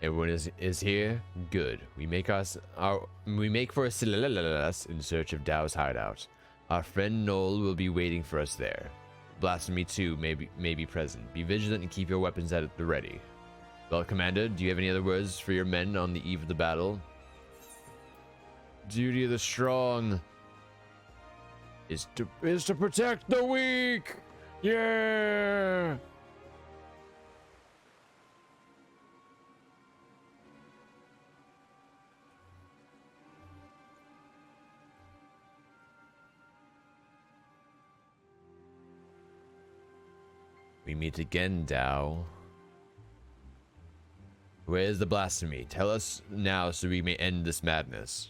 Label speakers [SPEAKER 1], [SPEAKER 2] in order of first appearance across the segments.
[SPEAKER 1] Everyone is here. Good. We make for Silalas in search of Dao's hideout. Our friend Noel will be waiting for us there. Blasphemy 2 may be present. Be vigilant and keep your weapons at the ready. Well, Commander, do you have any other words for your men on the eve of the battle? Duty of the strong is to protect the weak. Yeah. We meet again, Dao. Where is the blasphemy? Tell us now so we may end this madness.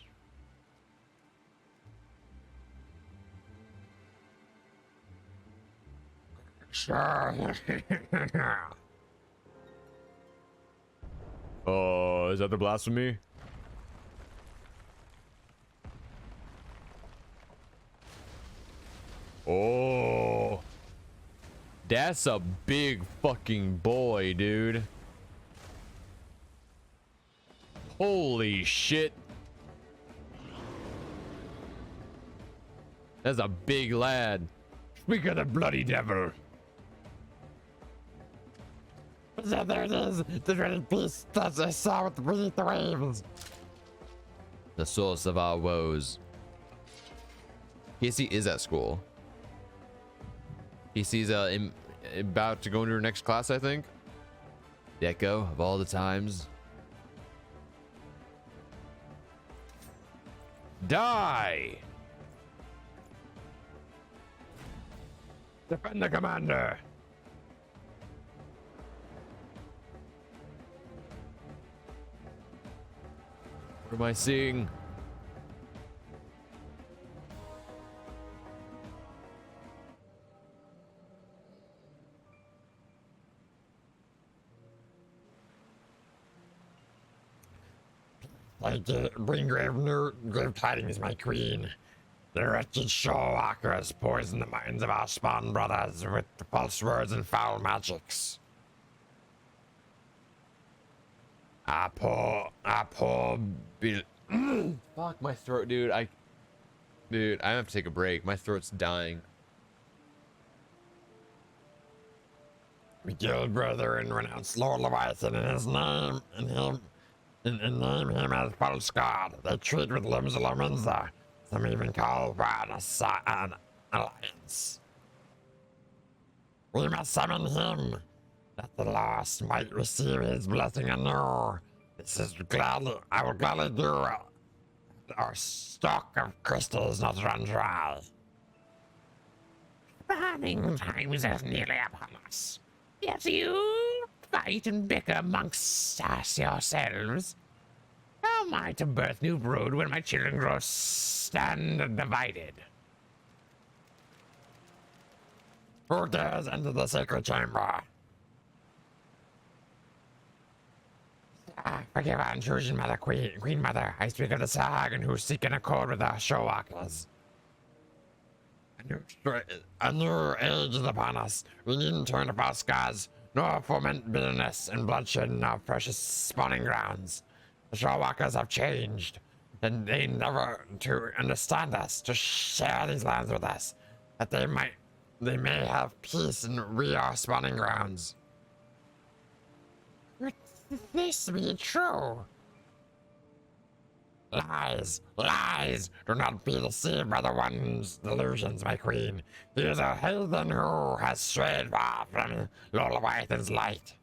[SPEAKER 2] Sure.
[SPEAKER 1] Oh, is that the blasphemy? Oh. That's a big fucking boy, dude. Holy shit. That's a big lad.
[SPEAKER 2] Speak of the bloody devil. Yeah, there it is. The very beast that I saw beneath the waves.
[SPEAKER 1] The source of our woes. Casey is at school. Casey's about to go into her next class, I think. The echo of all the times. Die!
[SPEAKER 2] Defend the commander.
[SPEAKER 1] What am I seeing?
[SPEAKER 2] I bring grave tidings, my queen. The wretched Shadowbringers poison the minds of our spawn brothers with false words and foul magics. Our poor
[SPEAKER 1] Fuck my throat, dude. Dude, I have to take a break. My throat's dying.
[SPEAKER 2] We killed brother and renounced Lord Leviathan in his name, and name him as false god. They treat with limbs of Lominza. Some even call for an alliance. We must summon him, that the lost might receive his blessing anew. I will gladly do. Our stock of crystals not run dry. Burning times are nearly upon us. Yet you fight and bicker amongst us yourselves. How am I to birth new brood when my children grow stand divided? Who dares enter the sacred chamber? Forgive our intrusion, Mother Queen Mother. I speak of the Sahagan who seek an accord with our Shadowbringers. A new age is upon us. We needn't turn to false gods, nor foment bitterness and bloodshed in our precious spawning grounds. The Shadowbringers have changed, and they never to understand us, to share these lands with us, that they may have peace in our spawning grounds. Would this be true? Lies, lies! Do not be deceived by the one's delusions, my queen. He is a heathen who has strayed far from Lord Leviathan's light.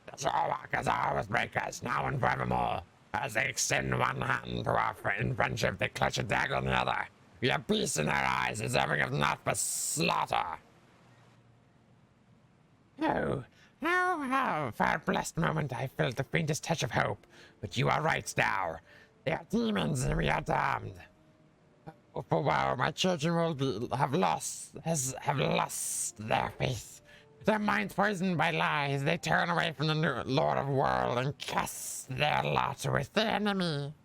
[SPEAKER 2] The Shadowbringers are always breakers, now and forevermore. As they extend one hand to our in friendship, they clutch a dagger in the other. We have peace in their eyes, deserving of naught but slaughter. Oh, how for a blessed moment I felt the faintest touch of hope. But you are right, Dao. They are demons and we are damned. Oh, for wow, my children have lost their faith. Their minds poisoned by lies, they turn away from the new Lord of World and cast their lot with the enemy.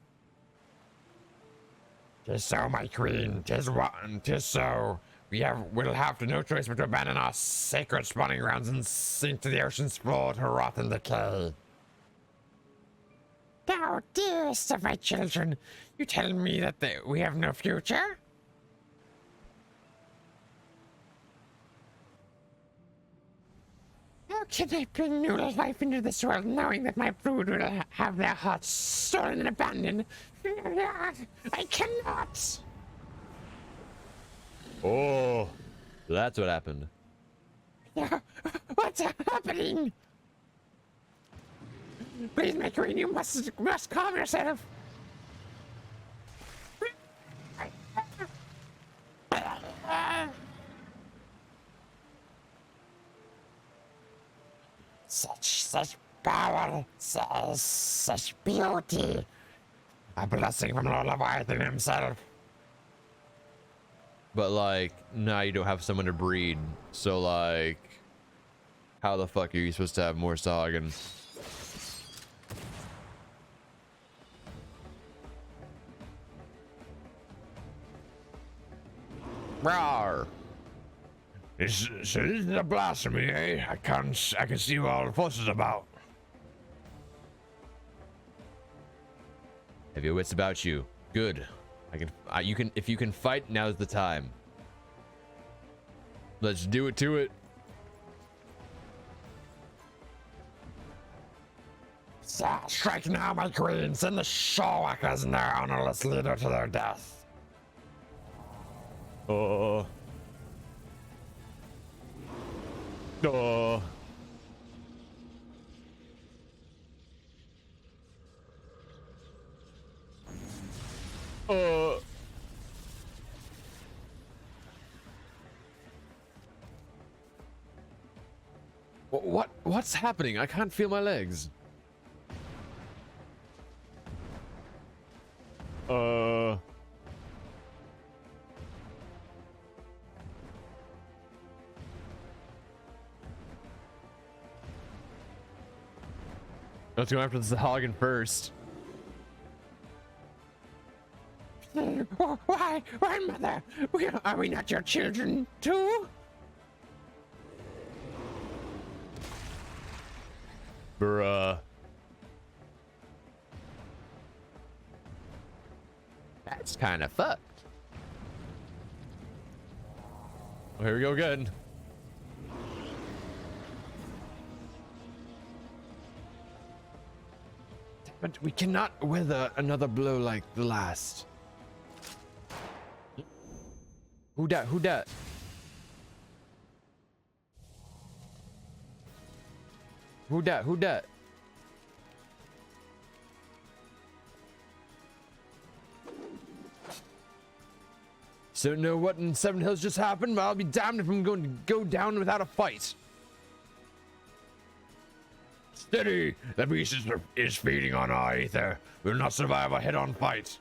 [SPEAKER 2] 'Tis so, my queen, 'tis so. we'll have no choice but to abandon our sacred spawning grounds and sink to the ocean's floor to rot and decay. Thou dearest of my children, you tell me that we have no future? How can I bring new life into this world knowing that my brood will have their hearts stolen and abandoned? I cannot!
[SPEAKER 1] Oh, that's what happened.
[SPEAKER 2] What's happening? Please, my queen, you must calm yourself. Such power, such beauty. A blessing from Lord Leviathan himself.
[SPEAKER 1] But like, now you don't have someone to breed. So like, how the fuck are you supposed to have more Sahagin? Rawr.
[SPEAKER 2] So this is a blasphemy, eh? I can see what all the fuss is about.
[SPEAKER 1] Have your wits about you. Good. If you can fight, now's the time. Let's do it to it.
[SPEAKER 2] Strike now, my queen. Send the shawwalkers and their honorless leader to their death.
[SPEAKER 1] Oh. Oh. What's happening? I can't feel my legs. Let's go after the Sahagin first.
[SPEAKER 2] Why, mother? Are we not your children, too?
[SPEAKER 1] Bruh. That's kind of fucked. Oh, here we go again. But we cannot weather another blow like the last. Who dat? Who dat? Who dat? Who dat? So know what in Seven Hills just happened, but I'll be damned if I'm going to go down without a fight.
[SPEAKER 2] Steady! The beast is feeding on our ether. We'll not survive a head-on fight.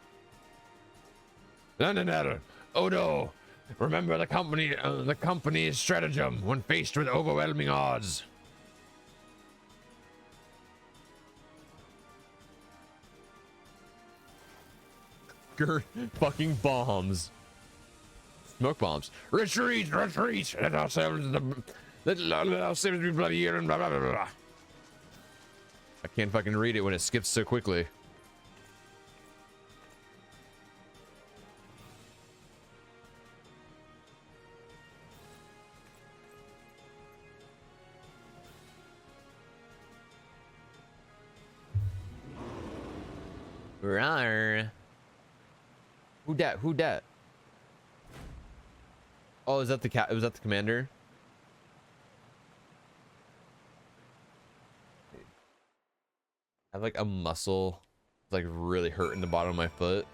[SPEAKER 2] Londonel, Odo, remember the company's stratagem when faced with overwhelming odds.
[SPEAKER 1] Fucking bombs. Smoke bombs.
[SPEAKER 2] Retreat! Retreat! Let ourselves be bloody here and blah blah blah blah.
[SPEAKER 1] I can't fucking read it when it skips so quickly. Rawr. Who dat? Who dat? Oh, is that the cat? Was that the commander? I have like a muscle, like really hurting the bottom of my foot.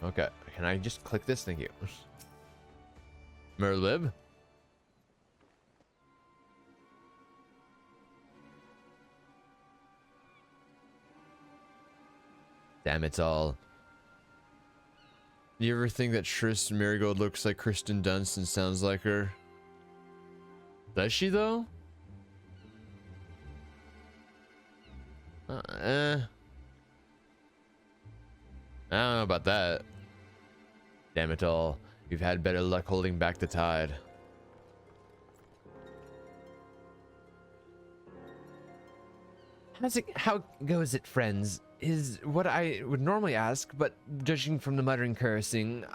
[SPEAKER 1] Okay, can I just click this? Thank you. Merlib. Damn it's all. You ever think that Triss Marigold looks like Kristen Dunst and sounds like her? Does she though? I don't know about that. Damn it all. We've had better luck holding back the tide. How goes it, friends? Is what I would normally ask, but judging from the muttered cursing,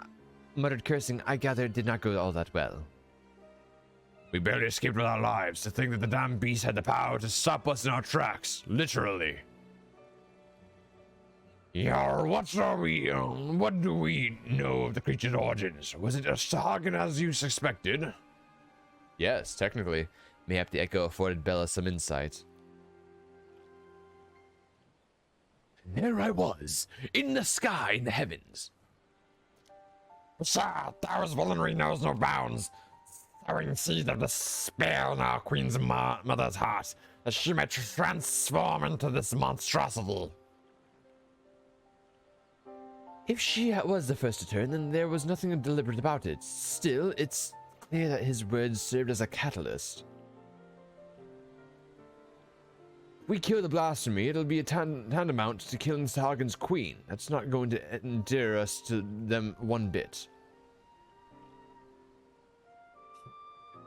[SPEAKER 1] I gather it did not go all that well.
[SPEAKER 2] We barely escaped with our lives. To think that the damn beast had the power to stop us in our tracks, literally. Yar, what do we know of the creature's origins? Was it a Sahagin as you suspected?
[SPEAKER 1] Yes, technically. Mayhap the echo afforded Bella some insight.
[SPEAKER 2] There I was, in the sky, in the heavens. Sir, Tara's villainy knows no bounds. Sowing seed of despair in our queen's mother's heart, that she may transform into this monstrosity.
[SPEAKER 1] If she was the first to turn, then there was nothing deliberate about it. Still, it's clear that his words served as a catalyst. If we kill the blasphemy, it'll be a tantamount to killing Sahagin's queen. That's not going to endear us to them one bit.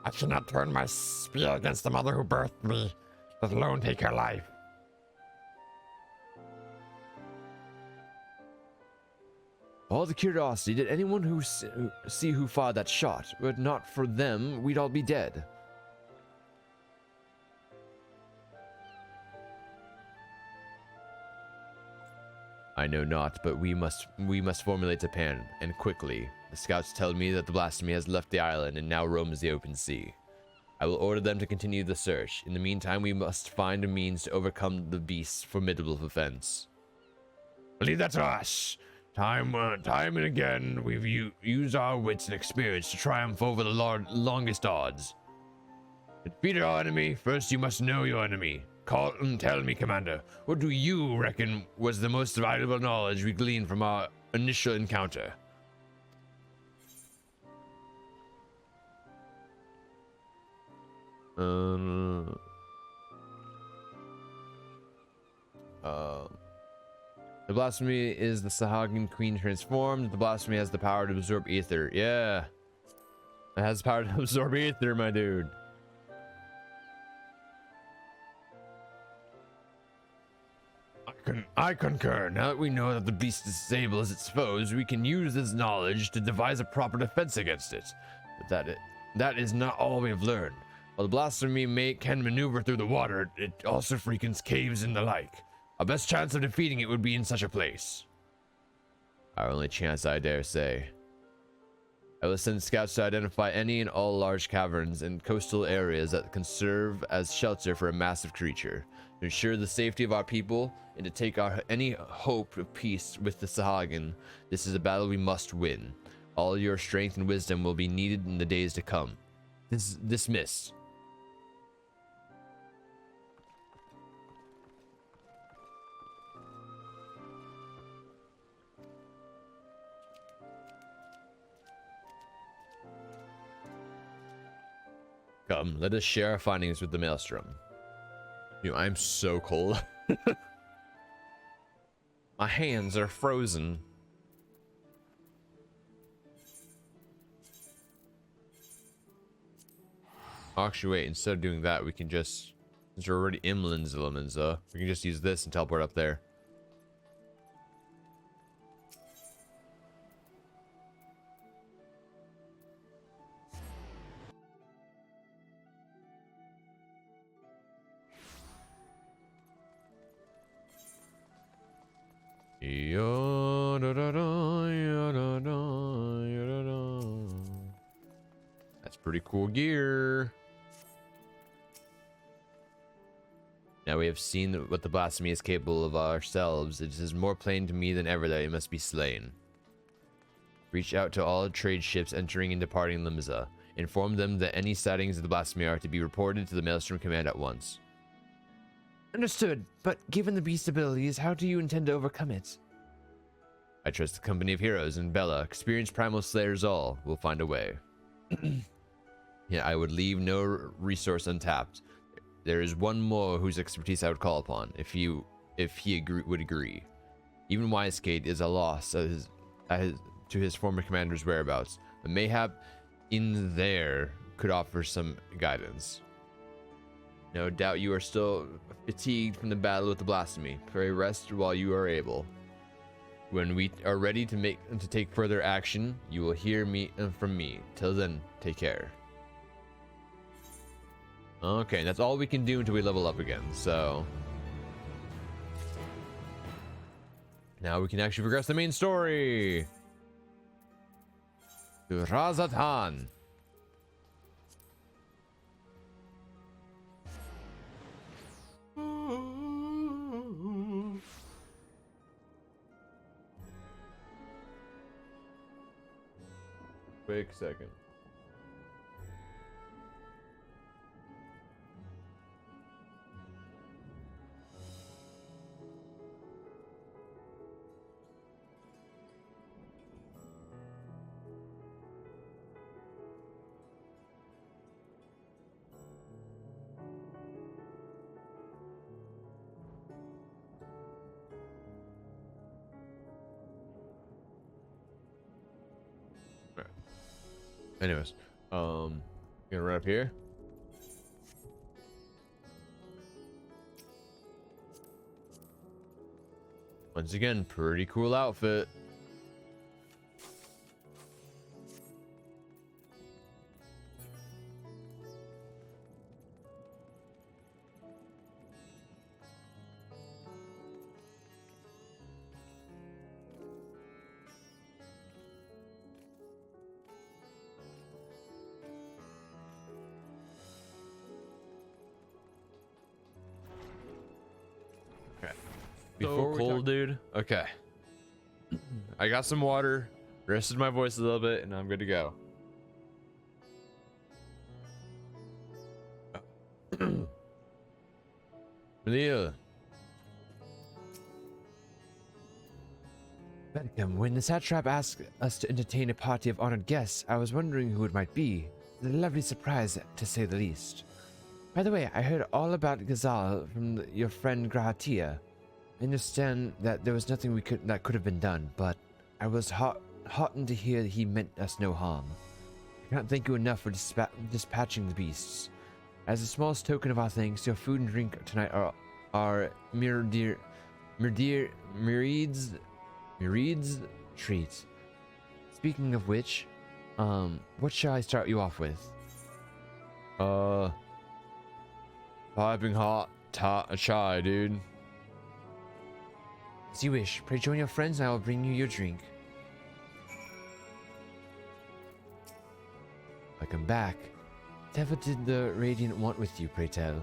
[SPEAKER 2] I should not turn my spear against the mother who birthed me, let alone take her life.
[SPEAKER 1] All the curiosity, did anyone who see who fired that shot? Were it not for them, we'd all be dead. I know not, but we must formulate a plan, and quickly. The scouts tell me that the blasphemy has left the island and now roams the open sea. I will order them to continue the search. In the meantime, we must find a means to overcome the beast's formidable offense.
[SPEAKER 2] Leave that to us. Time and again, we've used our wits and experience to triumph over the longest odds. To defeat our enemy, first you must know your enemy. Call and tell me, Commander, what do you reckon was the most valuable knowledge we gleaned from our initial encounter?
[SPEAKER 1] The blasphemy is the Sahagin queen transformed. The blasphemy has the power to absorb ether. Yeah. It has the power to absorb ether, my dude.
[SPEAKER 2] I concur. Now that we know that the beast is as able as its foes, we can use this knowledge to devise a proper defense against it. But that is not all we have learned. While the blasphemy can maneuver through the water, it also frequents caves and the like. Our best chance of defeating it would be in such a place.
[SPEAKER 1] Our only chance, I dare say. I will send scouts to identify any and all large caverns and coastal areas that can serve as shelter for a massive creature, to ensure the safety of our people and to take any hope of peace with the Sahagin. This is a battle we must win. All your strength and wisdom will be needed in the days to come. Dismissed. Come, let us share our findings with the Maelstrom. I'm so cold. My hands are frozen. Actually, wait, instead of doing that, we can just, since we're already in Linzilla, we can just use this and teleport up there. That's pretty cool gear. Now we have seen what the blasphemy is capable of ourselves. It is more plain to me than ever that it must be slain. Reach out to all trade ships entering and departing Limza. Inform them that any sightings of the blasphemy are to be reported to the Maelstrom Command at once. Understood, but given the beast's abilities, how do you intend to overcome it? I trust the company of heroes and Bella, experienced primal slayers all, will find a way. Yeah, I would leave no resource untapped. There is one more whose expertise I would call upon, if he would agree. Even Wisegate is a loss to to his former commander's whereabouts, but mayhap in there could offer some guidance. No doubt you are still fatigued from the battle with the blasphemy. Pray rest while you are able. When we are ready to take further action, you will hear from me. Till then, take care. Okay, that's all we can do until we level up again, so now we can actually progress the main story. To Razatan. Quick second. Anyways, gonna run up here. Once again, pretty cool outfit. Before cold, dude. Okay. I got some water, rested my voice a little bit, and I'm good to go. Leah.
[SPEAKER 3] Welcome. When the satrap asked us to entertain a party of honored guests, I was wondering who it might be. It's a lovely surprise, to say the least. By the way, I heard all about Ghazal from your friend Grahatia. I understand that there was nothing that could have been done, but I was heartened to hear that he meant us no harm. I cannot thank you enough for dispatching the beasts. As the smallest token of our thanks, your food and drink tonight are Myriad's treats. Speaking of which, what shall I start you off with?
[SPEAKER 1] Piping hot chai, dude.
[SPEAKER 3] As you wish. Pray join your friends and I will bring you your drink. Welcome back. What did the Radiant want with you, pray tell?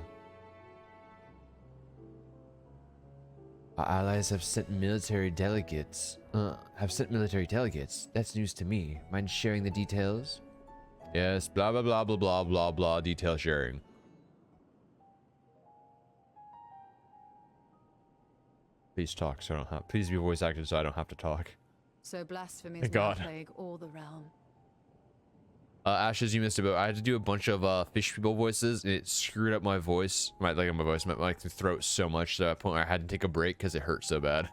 [SPEAKER 3] Our allies have sent military delegates. That's news to me. Mind sharing the details?
[SPEAKER 1] Yes, blah blah blah blah blah blah blah. Detail sharing. Please talk, so I don't have. Please be voice acted, so I don't have to talk.
[SPEAKER 4] So blasphemy is
[SPEAKER 1] God.
[SPEAKER 4] now plague all the realm.
[SPEAKER 1] Ashes, you missed about. I had to do a bunch of fish people voices, and it screwed up my voice, my throat so much that at a point I had to take a break because it hurt so bad.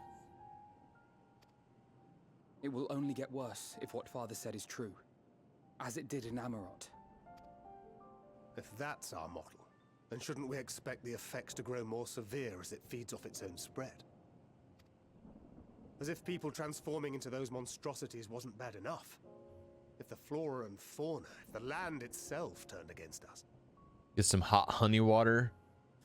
[SPEAKER 5] It will only get worse if what Father said is true, as it did in Amarot.
[SPEAKER 6] If that's our model, then shouldn't we expect the effects to grow more severe as it feeds off its own spread? As if people transforming into those monstrosities wasn't bad enough. If the flora and fauna, if the land itself turned against us.
[SPEAKER 1] Get some hot honey water.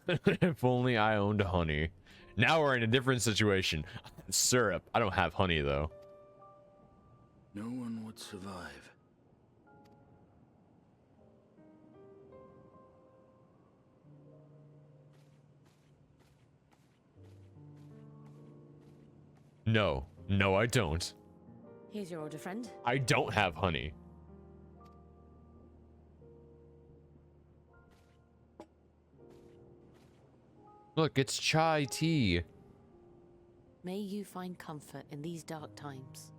[SPEAKER 1] If only I owned honey. Now we're in a different situation. Syrup. I don't have honey though.
[SPEAKER 7] No one would survive.
[SPEAKER 1] No. No, I don't.
[SPEAKER 8] Here's your order, friend.
[SPEAKER 1] I don't have honey. Look, it's chai tea.
[SPEAKER 8] May you find comfort in these dark times.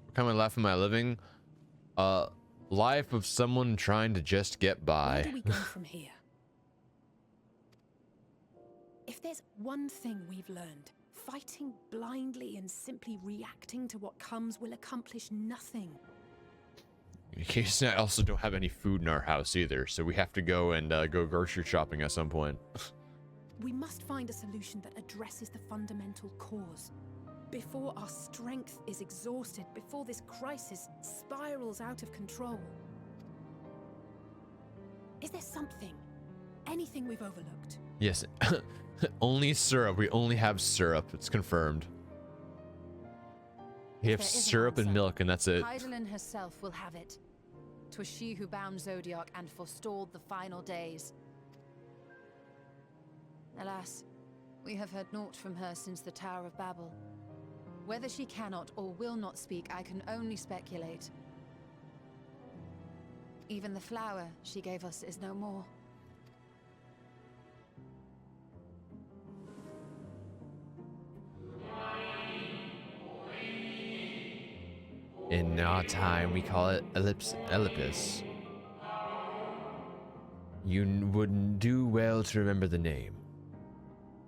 [SPEAKER 1] What kind of life am I living? Life of someone trying to just get by.
[SPEAKER 9] Where do we go from here? If there's one thing we've learned, Fighting blindly and simply reacting to what comes will accomplish nothing.
[SPEAKER 1] In case I also don't have any food in our house either, so we have to go and go grocery shopping at some point.
[SPEAKER 9] We must find a solution that addresses the fundamental cause. Before our strength is exhausted, before this crisis spirals out of control. Is there something, anything we've overlooked?
[SPEAKER 1] Yes, only syrup. We only have syrup. It's confirmed. We have
[SPEAKER 4] There is an
[SPEAKER 1] syrup and
[SPEAKER 4] answer.
[SPEAKER 1] milk, and that's it.
[SPEAKER 4] Hydaelyn herself will have it. 'Twas she who bound Zodiac and forestalled the final days. Alas, we have heard naught from her since the Tower of Babel. Whether she cannot or will not speak, I can only speculate. Even the flower she gave us is no more.
[SPEAKER 1] In our time, we call it Ellipus. Would do well to remember the name.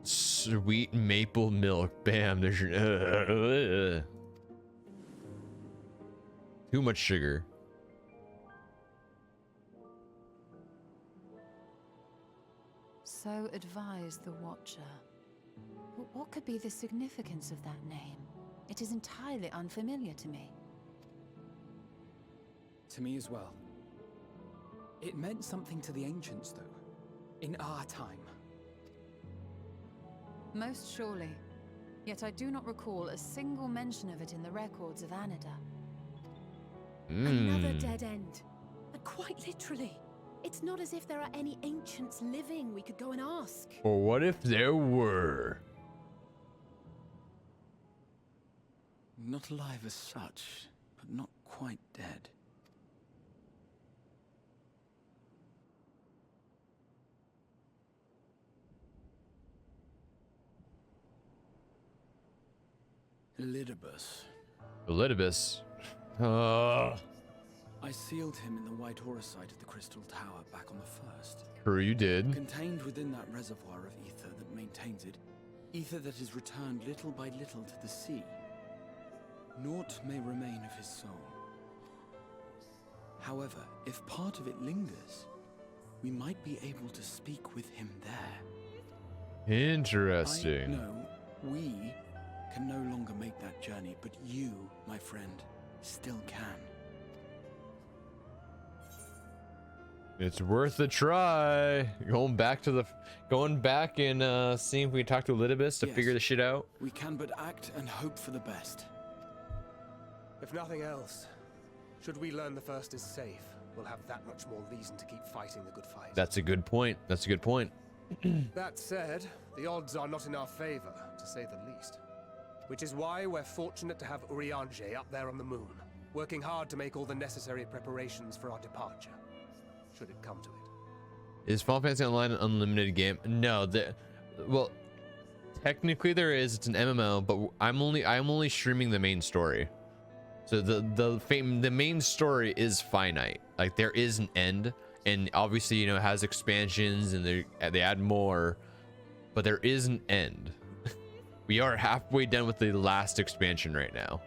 [SPEAKER 1] Sweet maple milk. Bam. There's your. Too much sugar.
[SPEAKER 4] So advised the Watcher. But what could be the significance of that name? It is entirely unfamiliar to me.
[SPEAKER 5] To me as well. It meant something to the ancients, though. In our time.
[SPEAKER 4] Most surely. Yet I do not recall a single mention of it in the records of Anida.
[SPEAKER 9] Another dead end. But quite literally. It's not as if there are any ancients living we could go and ask.
[SPEAKER 1] Or what if there were?
[SPEAKER 7] Not alive as such, but not quite dead. Elidibus.
[SPEAKER 1] Elidibus.
[SPEAKER 7] I sealed him in the White Horosite at the Crystal Tower back on the first.
[SPEAKER 1] True, you did.
[SPEAKER 7] Contained within that reservoir of ether that maintains it, ether that is returned little by little to the sea. Naught may remain of his soul. However, if part of it lingers, we might be able to speak with him there.
[SPEAKER 1] Interesting.
[SPEAKER 7] I know we can no longer make that journey, but you, my friend, still can.
[SPEAKER 1] It's worth a try. Going back and seeing if we can talk to Elidibus to
[SPEAKER 7] Yes.
[SPEAKER 1] figure this shit out.
[SPEAKER 7] We can but act and hope for the best.
[SPEAKER 6] If nothing else, should we learn the first is safe, we'll have that much more reason to keep fighting the good fight.
[SPEAKER 1] That's a good point. That's a good point.
[SPEAKER 6] That said, the odds are not in our favor, to say the least. Which is why we're fortunate to have Urianger up there on the moon, working hard to make all the necessary preparations for our departure, should it come to it.
[SPEAKER 1] Is Final Fantasy Online an unlimited game? No, well, technically there is. It's an MMO, but I'm only streaming the main story. So the main story is finite. Like there is an end, and obviously it has expansions and they add more, but there is an end. We are halfway done with the last expansion right now.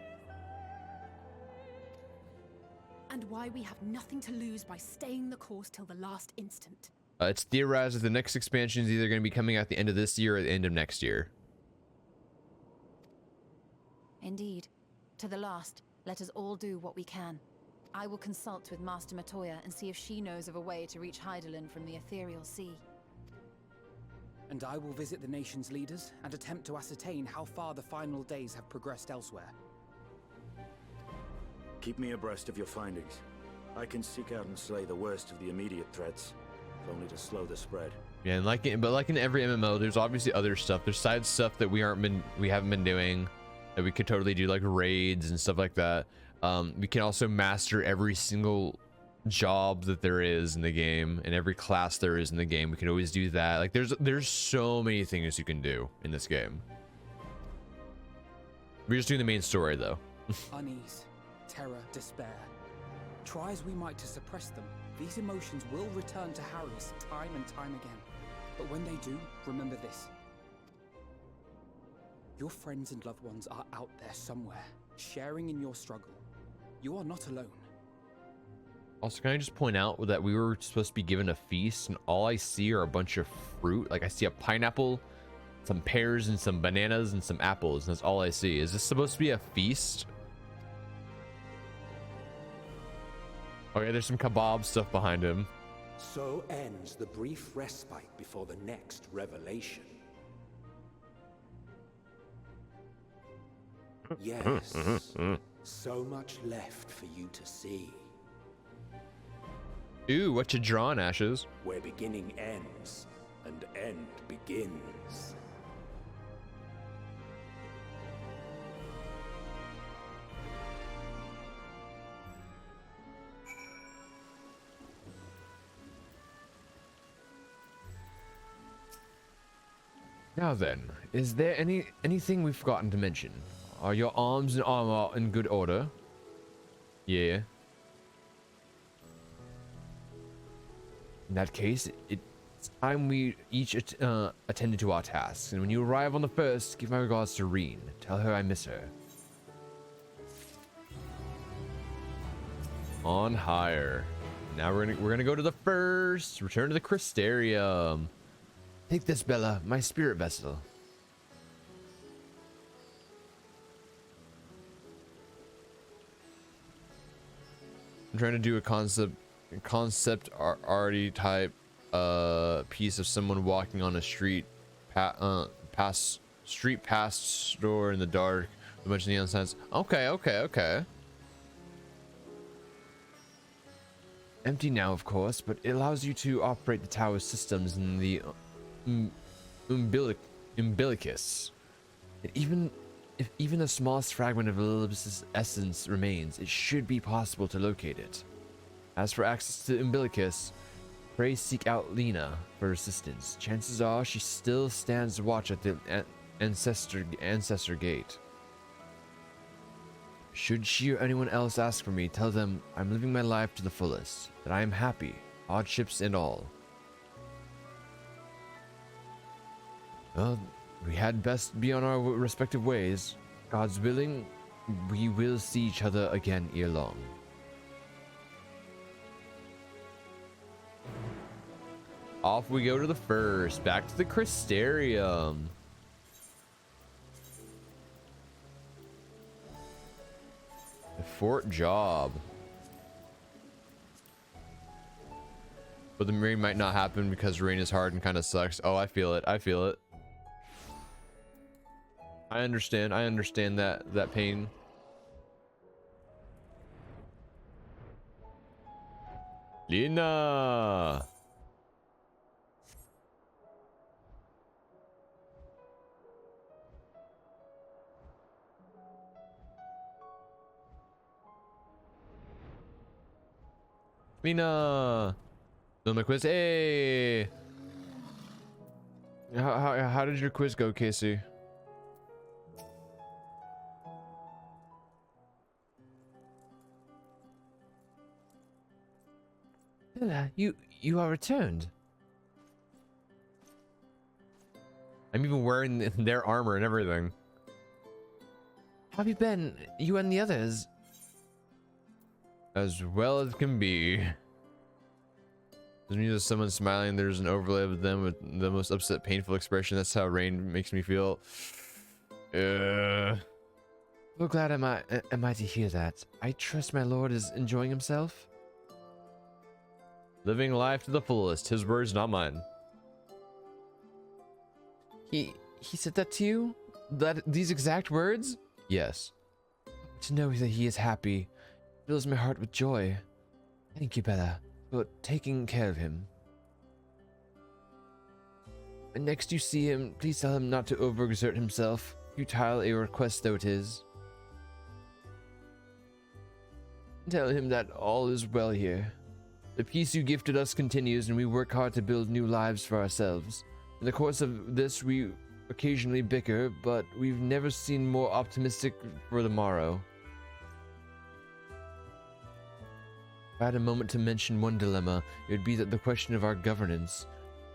[SPEAKER 9] And why we have nothing to lose by staying the course till the last instant.
[SPEAKER 1] It's theorized that the next expansion is either going to be coming at the end of this year or the end of next year.
[SPEAKER 4] Indeed. To the last, let us all do what we can. I will consult with Master Matoya and see if she knows of a way to reach Hydaelyn from the ethereal sea.
[SPEAKER 5] And I will visit the nation's leaders and attempt to ascertain how far the final days have progressed elsewhere.
[SPEAKER 7] Keep me abreast of your findings. I can seek out and slay the worst of the immediate threats, if only to slow the spread.
[SPEAKER 1] Yeah, and like in every MMO, there's obviously other stuff. There's side stuff that we haven't been doing, that we could totally do, like raids and stuff like that. We can also master every single job that there is in the game and every class there is in the game. We can always do that. Like there's so many things you can do in this game. We're just doing the main story though.
[SPEAKER 5] Unease, terror, despair. Try as we might to suppress them, these emotions will return to harry us time and time again. But when they do, remember this. Your friends and loved ones are out there somewhere, sharing in your struggle. You are not alone.
[SPEAKER 1] Also, can I just point out that we were supposed to be given a feast, and all I see are a bunch of fruit. Like, I see a pineapple, some pears, and some bananas, and some apples, and that's all I see. Is this supposed to be a feast? Okay, there's some kebab stuff behind him.
[SPEAKER 10] So ends the brief respite before the next revelation. Yes, so much left for you to see.
[SPEAKER 1] Ooh, what you drawing, Ashes?
[SPEAKER 10] Where beginning ends and end begins.
[SPEAKER 1] Now then, is there anything we've forgotten to mention? Are your arms and armor in good order? Yeah. In that case, it's time we each attended to our tasks. And when you arrive on the first, give my regards to Reen. Tell her I miss her. On higher. Now we're gonna go to the first. Return to the Crystarium.
[SPEAKER 3] Take this, Bella, my spirit vessel.
[SPEAKER 1] I'm trying to do a concept arty type piece of someone walking on a street past store in the dark with a bunch of neon signs. Okay.
[SPEAKER 3] Empty now, of course, but it allows you to operate the tower's systems in the
[SPEAKER 1] umbilicus.
[SPEAKER 3] If even the smallest fragment of Elibis's essence remains, it should be possible to locate it.
[SPEAKER 1] As for access to umbilicus, pray seek out Lena for assistance. Chances are she still stands watch at the ancestor gate.
[SPEAKER 3] Should she or anyone else ask for me, tell them I'm living my life to the fullest, that I am happy, hardships and all.
[SPEAKER 1] Well, we had best be on our respective ways. God's willing, we will see each other again ere long. Off we go to the first, back to the Crystarium. The fort job. But the rain might not happen because rain is hard and kind of sucks. Oh, I feel it. I understand that pain. Lena. Done my quiz. Hey. How did your quiz go, Casey?
[SPEAKER 3] Bella, you are returned.
[SPEAKER 1] I'm even wearing their armor and everything.
[SPEAKER 3] How have you been? You and the others?
[SPEAKER 1] As well as can be. There's me, there's someone smiling. There's an overlay of them with the most upset, painful expression. That's how rain makes me feel.
[SPEAKER 3] Well, glad am I to hear that. I trust my lord is enjoying himself.
[SPEAKER 1] Living life to the fullest. His words, not mine.
[SPEAKER 3] He said that to you? These exact words?
[SPEAKER 1] Yes.
[SPEAKER 3] To know that he is happy fills my heart with joy. Thank you, Bella, for taking care of him. And next you see him, please tell him not to overexert himself, futile a request though it is. Tell him that all is well here. The peace you gifted us continues, and we work hard to build new lives for ourselves. In the course of this, we occasionally bicker, but we've never seen more optimistic for the morrow. If I had a moment to mention one dilemma, it would be that the question of our governance.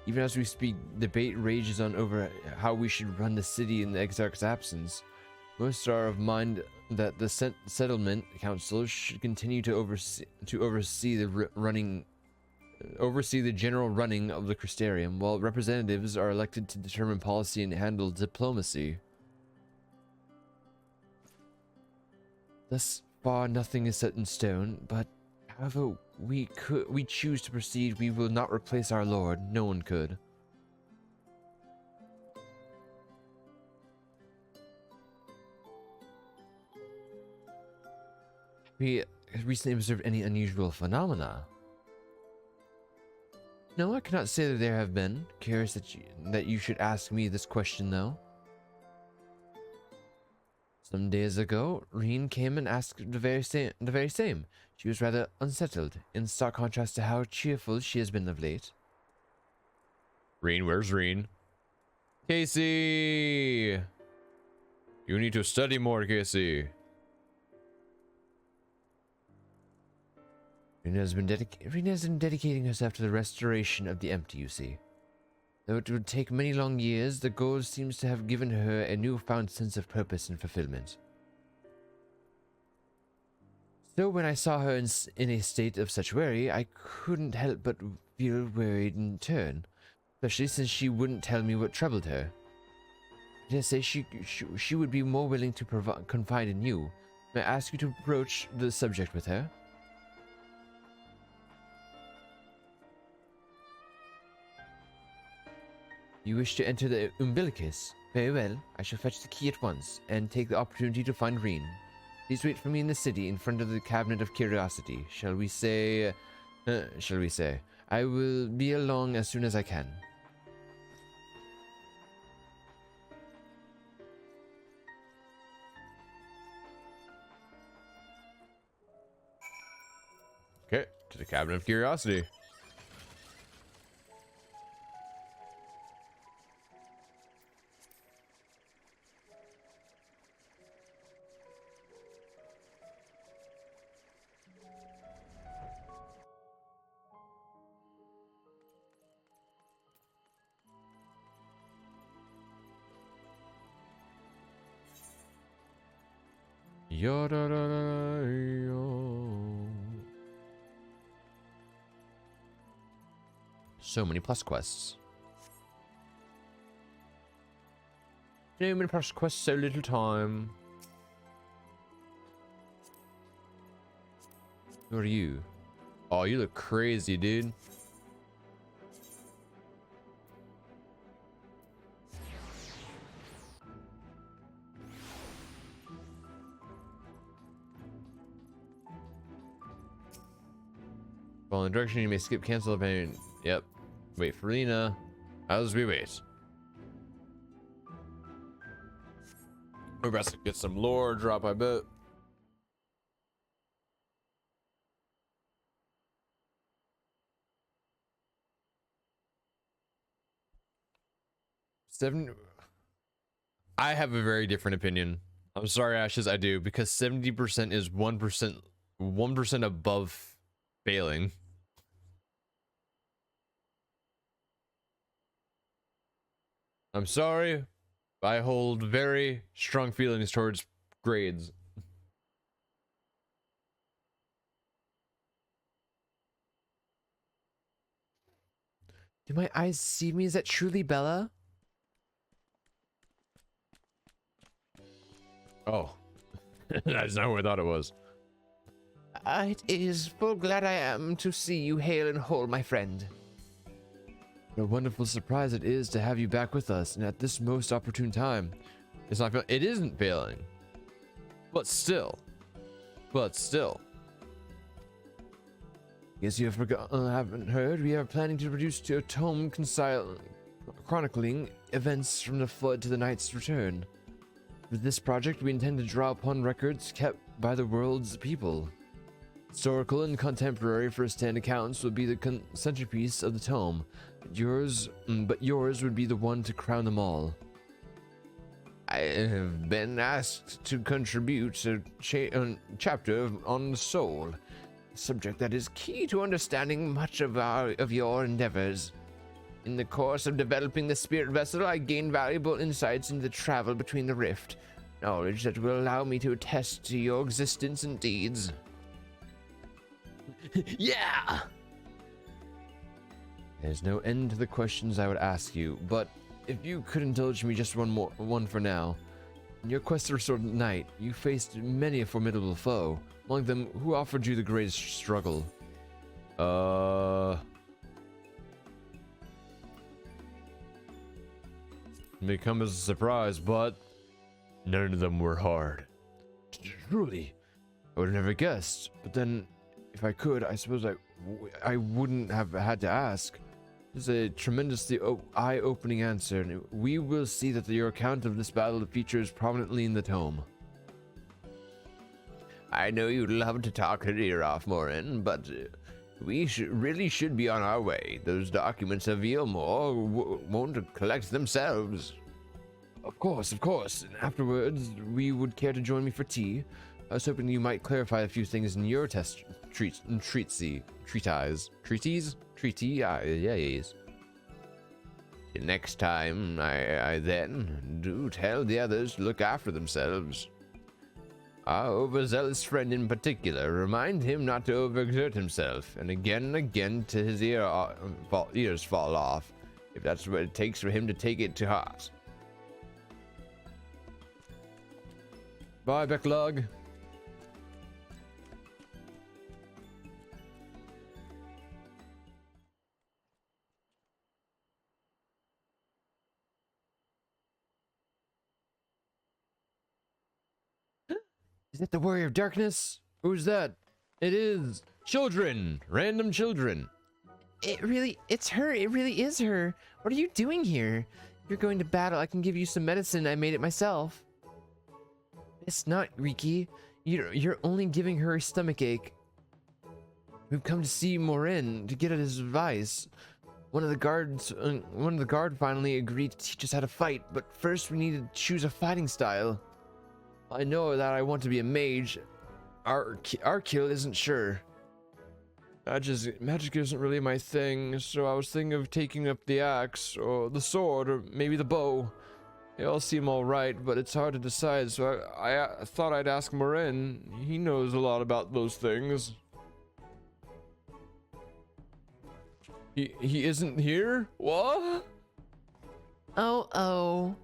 [SPEAKER 3] Even as we speak, debate rages on over how we should run the city in the Exarch's absence. Most are of mind that the settlement council should continue to oversee the general running of the Crystarium, while representatives are elected to determine policy and handle diplomacy. Thus far, nothing is set in stone, but however we choose to proceed, we will not replace our lord. No one could. We recently observed any unusual phenomena? No, I cannot say that there have been. Curious that you should ask me this question, though. Some days ago, Reen came and asked the very same. She was rather unsettled, in stark contrast to how cheerful she has been of late.
[SPEAKER 1] Reen, where's Reen? Casey! You need to study more, Casey.
[SPEAKER 3] Reen has been dedicating herself to the restoration of the empty, you see. Though it would take many long years, the goal seems to have given her a newfound sense of purpose and fulfillment. So when I saw her in a state of such worry, I couldn't help but feel worried in turn, especially since she wouldn't tell me what troubled her. I dare say she would be more willing to confide in you. May I ask you to broach the subject with her? You wish to enter the umbilicus? Very well, I shall fetch the key at once, and take the opportunity to find Reen. Please wait for me in the city, in front of the Cabinet of Curiosity. Shall we say? I will be along as soon as I can.
[SPEAKER 1] Okay, to the Cabinet of Curiosity. So many plus quests. So many plus quests, so little time. Who are you? Oh, you look crazy, dude. Following direction, you may skip, cancel, abandon. Yep. Wait for Lena. As we wait. We're about to get some lore drop, I bet. I have a very different opinion. I'm sorry, Ashes, I do, because 70% is 1% above failing. I'm sorry, I hold very strong feelings towards grades.
[SPEAKER 3] Do my eyes see me? Is that truly Bella?
[SPEAKER 1] Oh. That's not what I thought it was.
[SPEAKER 3] It is full glad I am to see you hale and whole, my friend. What a wonderful surprise it is to have you back with us, and at this most opportune time.
[SPEAKER 1] It's not. It isn't failing. But still.
[SPEAKER 3] Guess you haven't heard. We are planning to produce a tome chronicling events from the flood to the knight's return. With this project, we intend to draw upon records kept by the world's people. Historical and contemporary first-hand accounts will be the centerpiece of the tome, but yours would be the one to crown them all. I have been asked to contribute a chapter on the soul, a subject that is key to understanding much of your endeavors. In the course of developing the spirit vessel, I gained valuable insights into the travel between the rift. Knowledge that will allow me to attest to your existence and deeds.
[SPEAKER 1] Yeah!
[SPEAKER 3] There's no end to the questions I would ask you, but if you could indulge me just one for now. In your quest to restore the night, you faced many a formidable foe. Among them, who offered you the greatest struggle?
[SPEAKER 1] May come as a surprise, but none of them were hard.
[SPEAKER 3] Truly, I would have never guessed. But then, if I could, I suppose I wouldn't have had to ask. It's a tremendously eye-opening answer, and we will see that your account of this battle features prominently in the tome.
[SPEAKER 1] I know you'd love to talk your ear off, Morin, but we really should be on our way. Those documents of Eelmore won't collect themselves.
[SPEAKER 3] Of course, of course. And afterwards, we would care to join me for tea. I was hoping you might clarify a few things in your treatise. Yes.
[SPEAKER 1] Next time, I then do tell the others to look after themselves. Our overzealous friend in particular, remind him not to overexert himself, and again till his ears fall off, if that's what it takes for him to take it to heart.
[SPEAKER 3] Bye, Backlog. Is it the Warrior of Darkness? Who's that? It is.
[SPEAKER 1] Children! Random children!
[SPEAKER 3] It's her. It really is her. What are you doing here? You're going to battle. I can give you some medicine. I made it myself. It's not, Riki. You're only giving her a stomach ache. We've come to see Morin to get his advice. One of the guard finally agreed to teach us how to fight, but first we need to choose a fighting style. I know that I want to be a mage. Arkil isn't sure. Magic isn't really my thing, so I was thinking of taking up the axe, or the sword, or maybe the bow. They all seem alright, but it's hard to decide, so I thought I'd ask Morin. He knows a lot about those things. He isn't here? What?
[SPEAKER 11] Oh.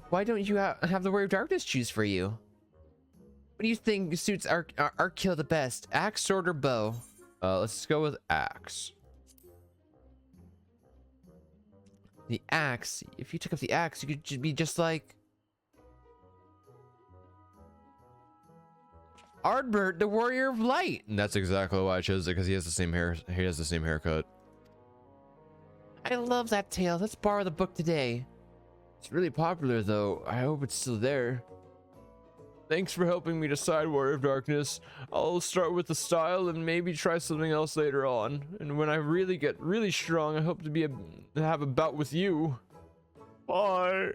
[SPEAKER 11] Why don't you have the Warrior of Darkness choose for you? What do you think suits Arkil the best? Axe, sword, or bow?
[SPEAKER 3] Let's go with axe.
[SPEAKER 11] The axe. If you took up the axe, you could be just like Ardbert, the Warrior of Light.
[SPEAKER 3] And that's exactly why I chose it, because he has the same hair. He has the same haircut.
[SPEAKER 11] I love that tale. Let's borrow the book today.
[SPEAKER 3] It's really popular, though. I hope it's still there. Thanks for helping me decide Warrior of Darkness. I'll start with the style and maybe try something else later on. And when I really get really strong, I hope to have a bout with you. Bye.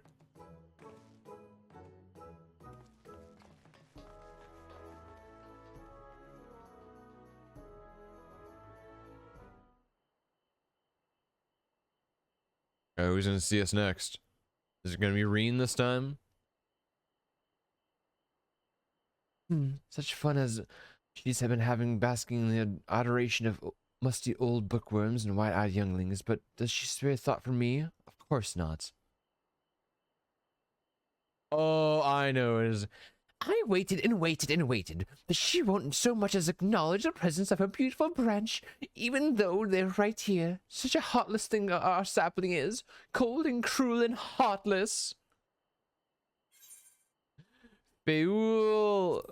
[SPEAKER 3] Who's gonna see us next? Is it gonna be Reen this time? Such fun as she's been having, basking in the adoration of musty old bookworms and wide-eyed younglings, but does she spare thought for me? Of course not. Oh, I know it is.
[SPEAKER 11] I waited and waited and waited, but she won't so much as acknowledge the presence of her beautiful branch, even though they're right here. Such a heartless thing our sapling is. Cold and cruel and heartless.
[SPEAKER 3] Beul,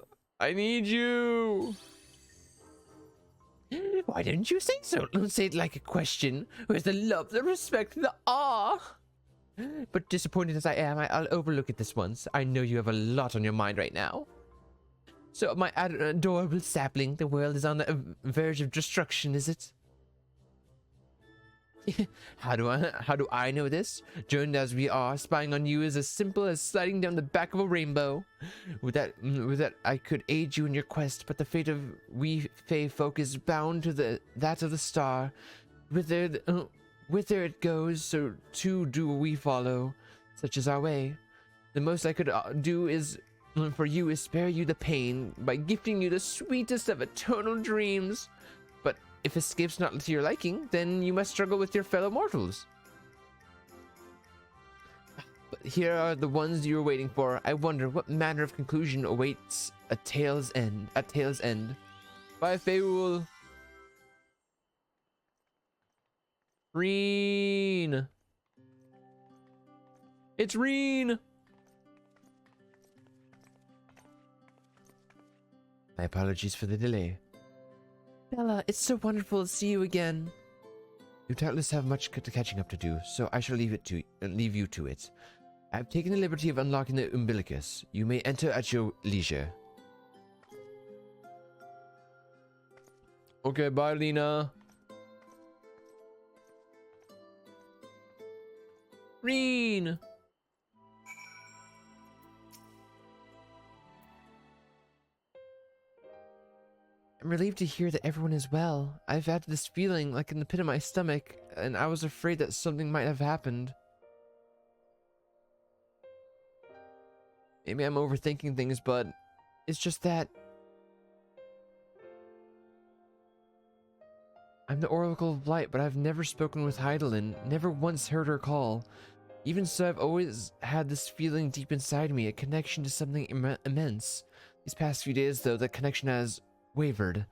[SPEAKER 3] I need you.
[SPEAKER 11] Why didn't you say so? Don't say it like a question. Where's the love, the respect, the awe? But disappointed as I am, I'll overlook it this once. I know you have a lot on your mind right now. So, my adorable sapling, the world is on the verge of destruction, is it? How do I know this? Joined as we are, spying on you is as simple as sliding down the back of a rainbow. With that, I could aid you in your quest, but the fate of we Fey folk is bound to that of the star.
[SPEAKER 3] whither it goes, so too do we follow. Such is our way. The most I could do is for you is spare you the pain by gifting you the sweetest of eternal dreams. But if escape's not to your liking, then you must struggle with your fellow mortals. But here are the ones you were waiting for. I wonder what manner of conclusion awaits a tale's end. At tale's end. Bye, Feyrul. Reen. It's Reen. My apologies for the delay. Bella, it's so wonderful to see you again. You doubtless have much catching up to do, so I shall leave you to it. I have taken the liberty of unlocking the umbilicus. You may enter at your leisure. Okay, bye, Lena. Reen. I'm relieved to hear that everyone is well. I've had this feeling like in the pit of my stomach, and I was afraid that something might have happened. Maybe I'm overthinking things, but it's just that I'm the Oracle of Light, but I've never spoken with Heidelin, never once heard her call. Even so, I've always had this feeling deep inside me, a connection to something immense. These past few days, though, that connection has wavered,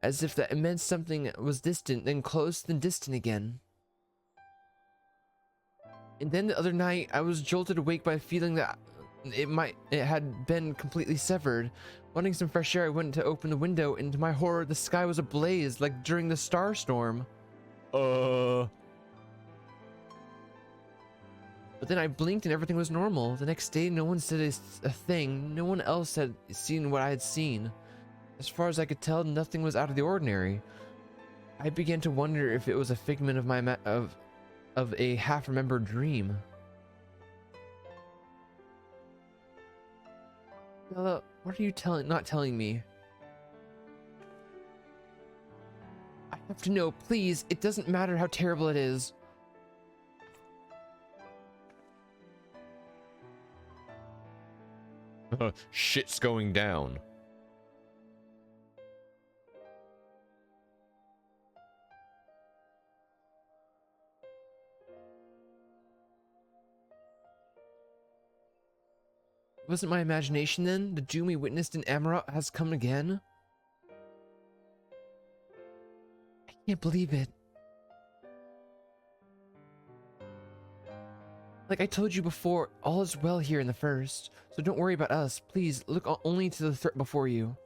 [SPEAKER 3] as if that immense something was distant, then close, then distant again. And then the other night, I was jolted awake by a feeling that it had been completely severed. Wanting some fresh air, I went to open the window, and to my horror, the sky was ablaze, like during the star storm. But then I blinked and everything was normal. The next day, no one said a thing. No one else had seen what I had seen. As far as I could tell, nothing was out of the ordinary. I began to wonder if it was a figment of my of a half-remembered dream. Bella, what are you not telling me? I have to know, please. It doesn't matter how terrible it is.
[SPEAKER 1] Shit's going down.
[SPEAKER 3] Wasn't my imagination then? The doom we witnessed in Amarot has come again? I can't believe it. Like I told you before, all is well here in the First, so don't worry about us. Please, look only to the threat before you.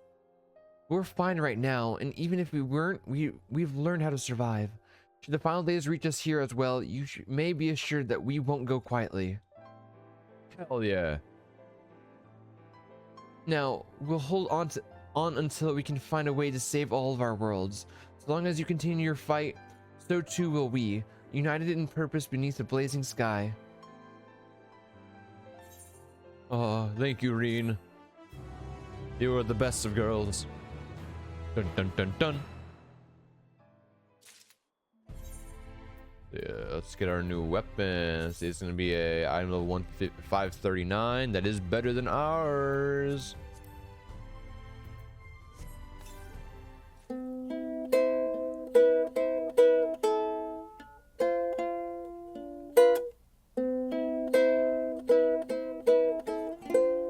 [SPEAKER 3] We're fine right now, and even if we weren't, we've learned how to survive. Should the final days reach us here as well, you may be assured that we won't go quietly.
[SPEAKER 1] Hell yeah.
[SPEAKER 3] Now, we'll hold on until we can find a way to save all of our worlds. As long as you continue your fight, so too will we, united in purpose beneath a blazing sky.
[SPEAKER 1] Oh, thank you, Reen. You are the best of girls. Dun dun dun dun. Yeah, let's get our new weapons. It's gonna be a item level 539. That is better than ours.